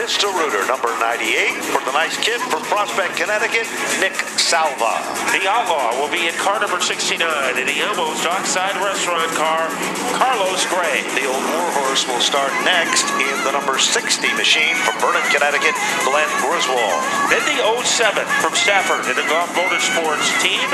Mr. Rooter, number 98, for the nice kid from Prospect, Connecticut, Nick Salva. The Outlaw will be in car number 69 in the Elmo's Dockside Restaurant car, Carlos Gray. The Old Warhorse will start next in the number 60 machine from Vernon, Connecticut, Glenn Griswold. Then the 07 from Stafford in the Golf Motorsports team,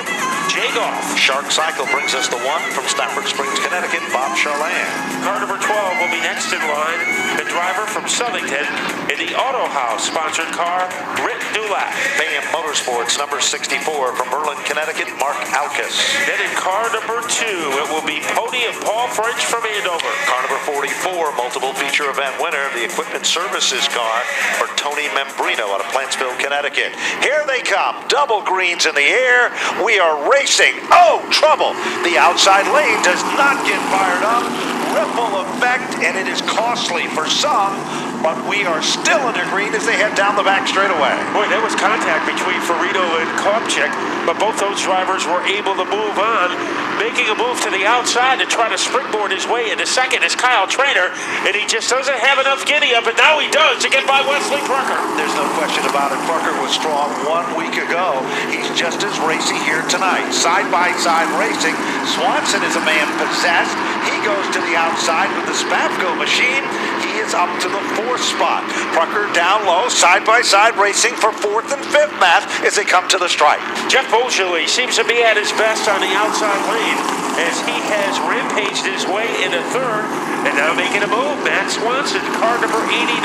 Jay Goff. Shark Cycle brings us the 1 from Stafford Springs, Connecticut, Bob Charland. Car number 12 will be next in line, the driver from Southington in the Auto House sponsored car, Rick Dulac. BAM Motorsports, number 64 from Berlin, Connecticut, Mark Alkus. Then in car number 2, it will be Pony of Paul French from Andover. Car number 44, multiple feature event winner, the Equipment Services car for Tony Membrino out of Plantsville, Connecticut. Here they come, double greens in the air. We are racing. Oh, trouble. The outside lane does not get fired up. Ripple effect, and it is costly for some, but we are still under green as they head down the back straightaway. Boy, there was contact between Ferrito and Kopchik, but both those drivers were able to move on, making a move to the outside to try to springboard his way into second is Kyle Trainer, and he just doesn't have enough giddy up, and now he does to get by Wesley Prucker. There's no question about it. Prucker was strong 1 week ago. He's just as racy here tonight. Side-by-side racing. Swanson is a man possessed. He goes to the outside with the Spavco machine. He is up to the 4th spot. Prucker down low, side-by-side racing for 4th and 5th, Matt, as they come to the stripe. Jeff Beaujolais seems to be at his best on the outside lane as he has rampaged his way into 3rd and now making a move. Matt Swanson, car number 89.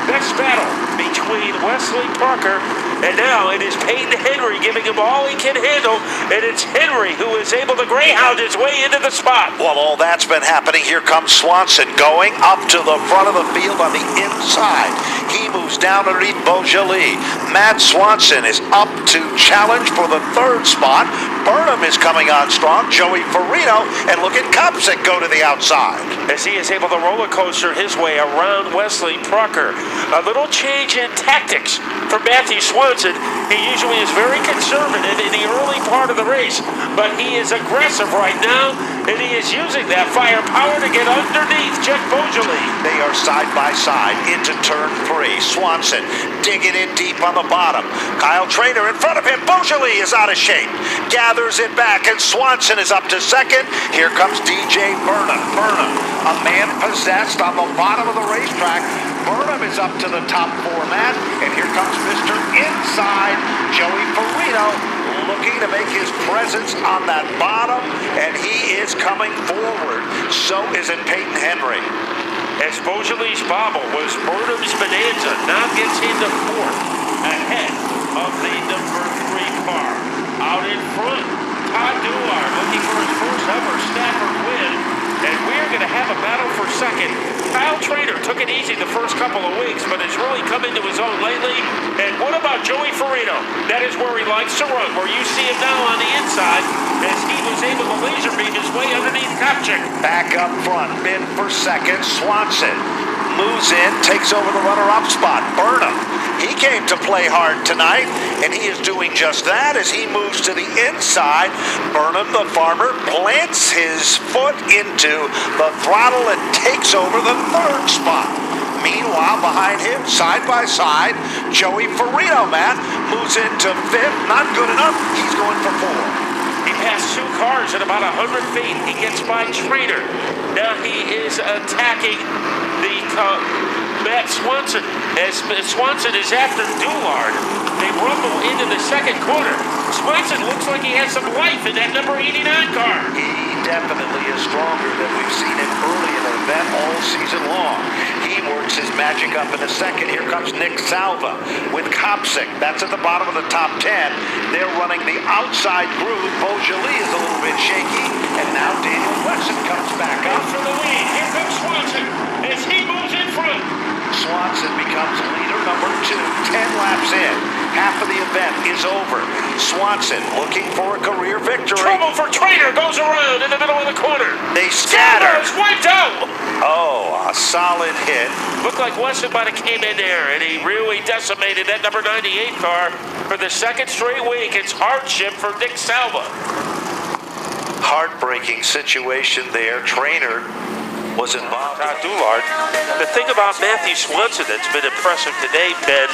Next battle between Wesley Prucker and now it is Peyton Henry giving him all he can handle, and it's Henry who is able to greyhound his way into the spot. While all that's been happening, here comes Swanson going up to the front of the field on the inside. He moves down underneath Beaujolais. Matt Swanson is up to challenge for the 3rd spot. Burnham is coming on strong. Joey Farino, and look at Kopchik go to the outside. As he is able to roller coaster his way around Wesley Prucker. A little change in tactics for Matthew Swanson. He usually is very conservative in the early part of the race, but he is aggressive right now, and he is using that firepower to get underneath Jeff Beaujolais. They are side by side into turn 3. Swanson digging in deep on the bottom. Kyle Trainer in front of him. Beaujolais is out of shape. Gathers it back, and Swanson is up to 2nd. Here comes DJ Burnham. Burnham, a man possessed on the bottom of the racetrack. Burnham is up to the top 4, Matt, and here comes Mr. Inside, Joey Farino, looking to make his presence on that bottom, and he is coming forward. So is it Peyton Henry. As Beaujolais' bobble was Burnham's bonanza, now gets into 4th, ahead of the number 3 car. Out in front, Todd Duar looking for his first ever Stafford win, and we're going to have a battle for 2nd. Kyle Trainer took it easy the first couple of weeks, but has really come into his own lately. And what about Joey Farino? That is where he likes to run, where you see him now on the inside as he was able to laser beam his way underneath Kopchik. Back up front, bid for 2nd. Swanson moves in, takes over the runner-up spot. Burnham, he came to play hard tonight, and he is doing just that as he moves to the inside. Burnham, the farmer, plants his foot into the throttle and takes over the 3rd spot. Meanwhile, behind him, side by side, Joey Farino, Matt, moves into 5th. Not good enough. He's going for 4. He passed 2 cars at about 100 feet. He gets by Trainer. Now he is attacking the Matt Swanson. As Swanson is after Doulard, they rumble into the 2nd corner. Swanson looks like he has some life in that number 89 car. He definitely is stronger than we've seen him early in the event all season long. He works his magic up in the 2nd. Here comes Nick Salva with Kopchik. That's at the bottom of the top 10. They're running the outside groove. Beaujolais is a little bit shaky. And now Daniel Wesson comes back up. For the lead. Here comes Swanson as he moves in front. Swanson becomes leader number 2, 10 laps in. Half of the event is over. Swanson looking for a career victory. Trouble for Trainer, goes around in the middle of the corner. They scatter. Salva's wiped out. Oh, a solid hit. Looked like Wesson might have came in there, and he really decimated that number 98 car for the 2nd straight week. It's hardship for Nick Salva. Heartbreaking situation there. Trainer was involved. Todd Doulard. The thing about Matthew Swanson that's been impressive today, Ben,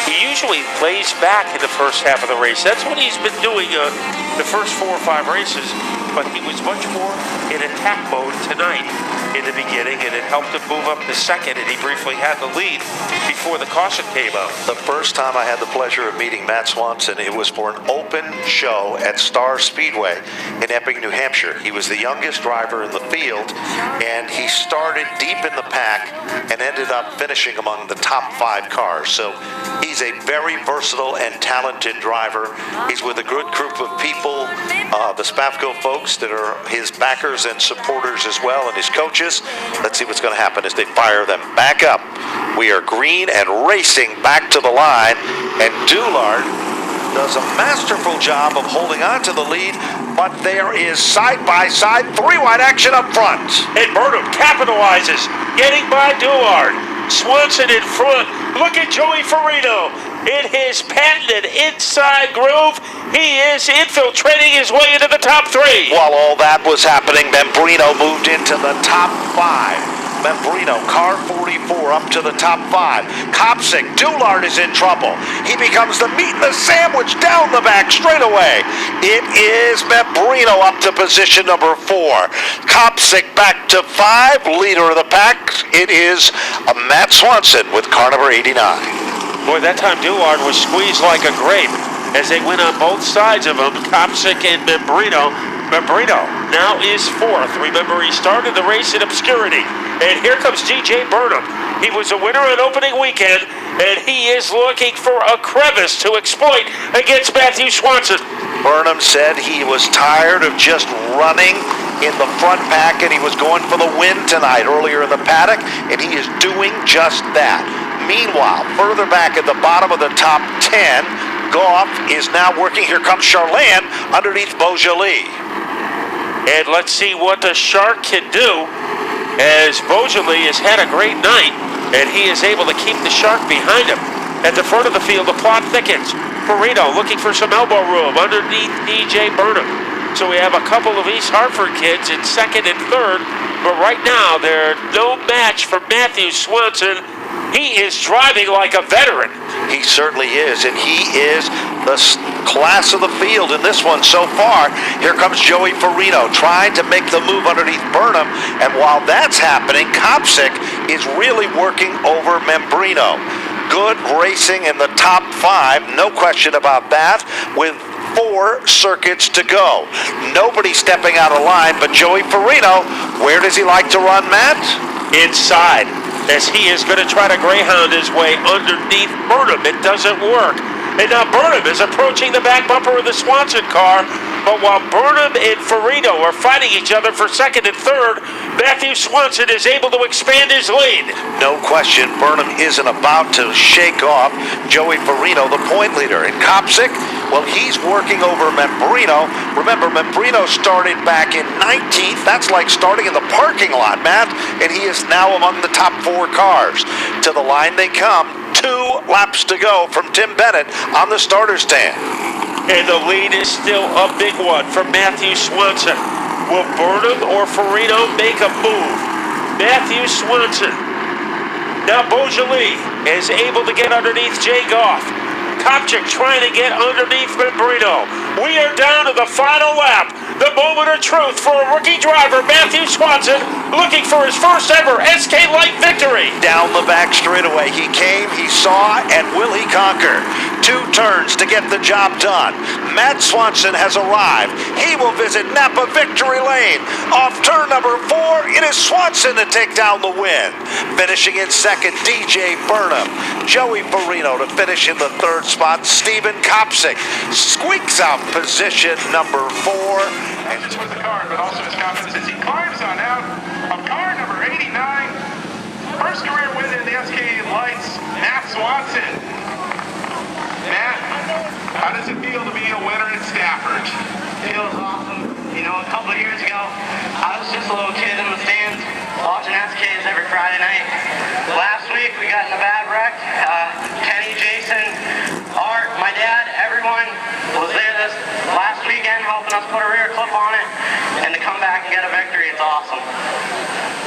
he usually lays back in the first half of the race. That's what he's been doing the first 4 or 5 races, but he was much more in attack mode tonight in the beginning, and it helped him move up to second, and he briefly had the lead before the caution came out. The first time I had the pleasure of meeting Matt Swanson, it was for an open show at Star Speedway in Epping, New Hampshire. He was the youngest driver in the field, and he started deep in the pack and ended up finishing among the top 5 cars. So he's a very versatile and talented driver. He's with a good group of people, the Spafco folks that are his backers and supporters as well, and his coaches. Let's see what's going to happen as they fire them back up. We are green and racing back to the line, and Doulard does a masterful job of holding on to the lead, but there is side-by-side 3-wide action up front. And Burnham capitalizes, getting by Doulard. Swanson in front. Look at Joey Farino in his patented inside groove. He is infiltrating his way into the top 3. While all that was happening, Membrino moved into the top 5. Membrino, car 44, up to the top 5. Kopsick, Doulard is in trouble. He becomes the meat and the sandwich down the back straightaway. It is Membrino up to position number 4. Kopsick back to 5, leader of the pack. It is Matt Swanson with car number 89. Boy, that time Doulard was squeezed like a grape as they went on both sides of him, Kopsick and Membrino. Membrino now is 4th. Remember, he started the race in obscurity. And here comes DJ Burnham. He was a winner on opening weekend, and he is looking for a crevice to exploit against Matthew Swanson. Burnham said he was tired of just running in the front pack, and he was going for the win tonight earlier in the paddock, and he is doing just that. Meanwhile, further back at the bottom of the top 10, Goff is now working. Here comes Charlene underneath Beaujolais. And let's see what the Shark can do, as Beaujolais has had a great night, and he is able to keep the Shark behind him. At the front of the field, the plot thickens. Farino looking for some elbow room underneath DJ Burnham. So we have a couple of East Hartford kids in 2nd and 3rd, but right now they're no match for Matthew Swanson. He is driving like a veteran. He certainly is, and he is the class of the field in this one so far. Here comes Joey Farino trying to make the move underneath Burnham, and while that's happening, Kopsick is really working over Membrino. Good racing in the top 5, no question about that, with 4 circuits to go. Nobody stepping out of line but Joey Farino. Where does he like to run, Matt? Inside, as he is going to try to greyhound his way underneath Burnham. It doesn't work. And now Burnham is approaching the back bumper of the Swanson car. But while Burnham and Farino are fighting each other for 2nd and 3rd, Matthew Swanson is able to expand his lead. No question, Burnham isn't about to shake off Joey Farino, the point leader. And Kopsick, well, he's working over Membrino. Remember, Membrino started back in 19th. That's like starting in the parking lot, Matt. And he is now among the top 4 cars. To the line they come. 2 laps to go from Tim Bennett on the starter stand. And the lead is still a big one for Matthew Swanson. Will Burnham or Farino make a move? Matthew Swanson. Now Beaujolais is able to get underneath Jay Goff. Kopsick trying to get underneath Membrino. We are down to the final lap. The moment of truth for a rookie driver, Matthew Swanson, looking for his first ever Sk Light victory. Down the back straightaway. He came, he saw, and will he conquer? 2 turns to get the job done. Matt Swanson has arrived. He will visit Napa Victory Lane. Off turn number 4, it is Swanson to take down the win. Finishing in 2nd, DJ Burnham. Joey Farino to finish in the 3rd spot. Stephen Kopsick squeaks out position number 4. Not just with the car, but also his confidence as he climbs on out of car number 89. First career win in the Sk Lights, Matt Swanson. Matt, how does it feel to be a winner at Stafford? Feels awesome. You know, a couple of years ago, I was just a little kid in the stands watching SKs every Friday night. Last week, we got in a bad wreck. Kenny, Jason, Art, my dad, everyone was there this last weekend helping us put a rear clip on it, and to come back and get a victory, it's awesome.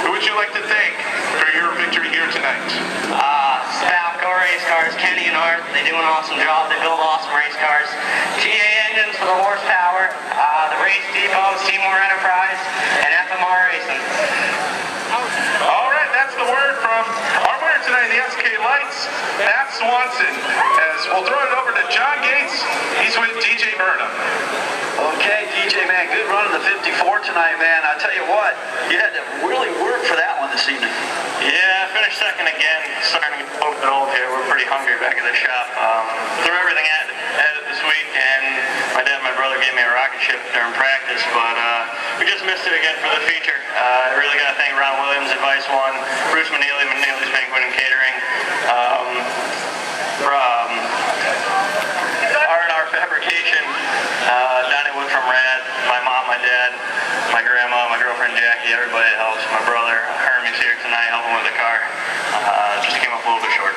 Who would you cars, Kenny and Art. They do an awesome job. They build awesome race cars. TA engines for the horsepower. The Race Depot, Seymour Enterprise, and FMR Racing. All right, that's the word from our winner tonight in the SK Lights, Matt Swanson. As we'll throw it over to John Gates. He's with DJ Burnham. Okay, DJ, man, good run in the 54 tonight, man. I tell you what, you had to really work for that one this evening. Yeah, I finished second again. Starting to get a little bit old here. We're pretty hungry back at the shop. Threw everything at it this week, and my dad and my brother gave me a rocket ship during practice, but we just missed it again for the feature. I really got to thank Ron Williams, Advice One, Bruce Manili, Manili's Banquet and Catering, R&R Fabrication, Donnie Wood from Rad, my mom, my dad, my grandma, my girlfriend Jackie, everybody that helps, my brother Hermie's here tonight helping with the car. Just came up a little bit short.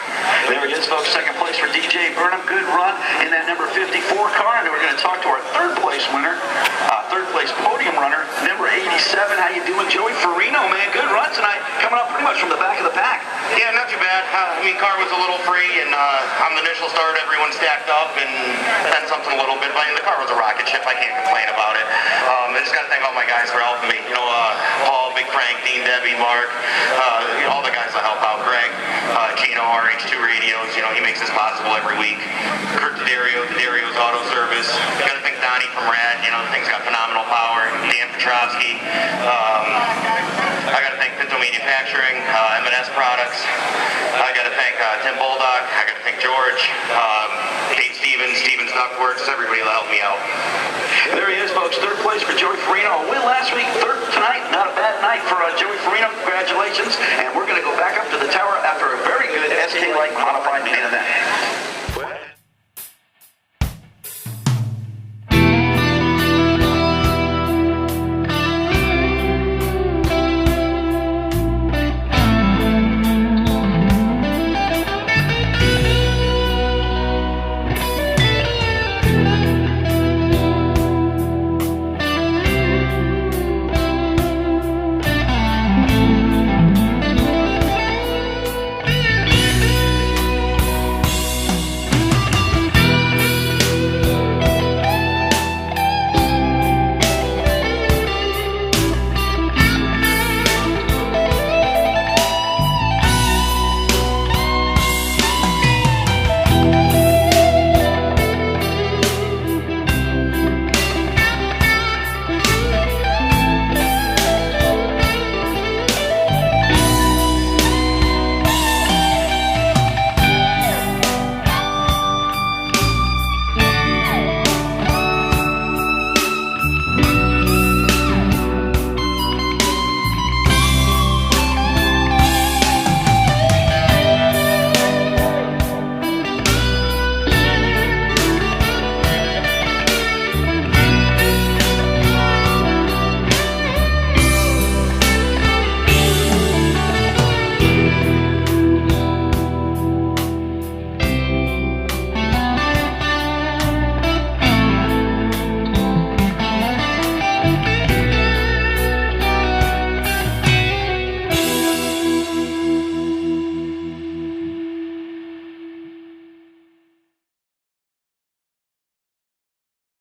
There it is, folks. Second place for DJ Burnham. Good run in that number 54 car. And we're going to talk to our third place winner, third place podium runner, number 87. How you doing, Joey Farino, man? Good run tonight. Coming up pretty much from the back of the pack. Yeah, not too bad. Car was a little free, and on the initial start, everyone stacked up, and then something a little bit. But the car was a rocket ship. I can't complain about it. I just got to thank all my guys for helping me. Paul, Big Frank, Dean, Debbie, Mark, all the guys that help out. Greg, Gino, RH2 Radios. He makes this possible every week. Kurt D'Addario's Auto Service. Got to thank Donnie from Rad. The thing's got phenomenal power. Dan Petrovsky. I got to thank Pinto Manufacturing, M&S Products. I got to thank Tim Bulldog. I got to thank George, Kate Stevens Ductworks, everybody that helped me out. There he is, folks. Third place for Joey Farino. A win last week, third tonight. Not a bad night for Joey Farino. Congratulations. And we're going to go back up to the tower after a very good SK Light modified main event.